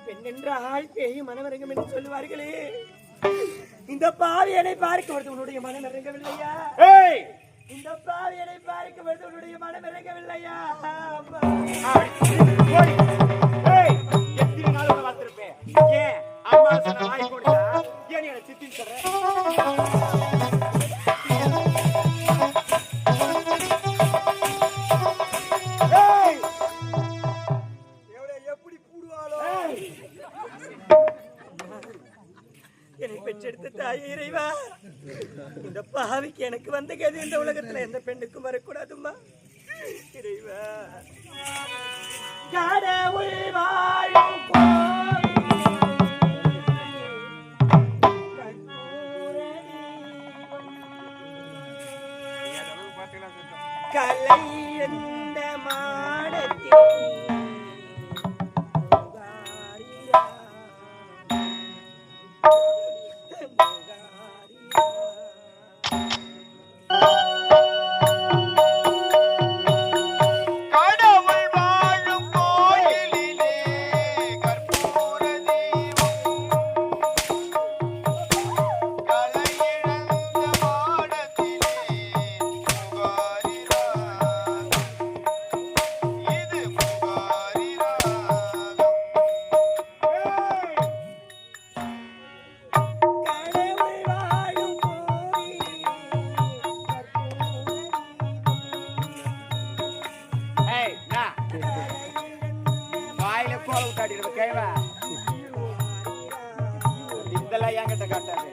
பெண்ணென்றால் பேய் மனமரங்கம் என்று சொல்லுவார்களே, இந்த பாவியனை பார்க்க வருது உன்னுடைய மனம் இறங்கவில்லையா? இந்த பாவியனை பார்க்க வருது உன்னுடைய மனம் இறங்கவில்லையா? எத்தனை நாள் உன்னை பார்த்திருப்பேன். ஏன் அம்மா சொன்ன வாய் கொடுத்தா ஏன் என்ன சித்தின்னு சொல்றேன்? என்னை பெற்றெடுத்த தாயே இறைவா, இந்த பாவிக்கு எனக்கு வந்த கதி இந்த உலகத்துல எந்த பெண்ணுக்கும் வரக்கூடாதும்மா. இறைவா, கடவுள் வாழும் கலை எந்த மாடத்தில் இதெல்லாம் என்கிட்ட காட்டாது.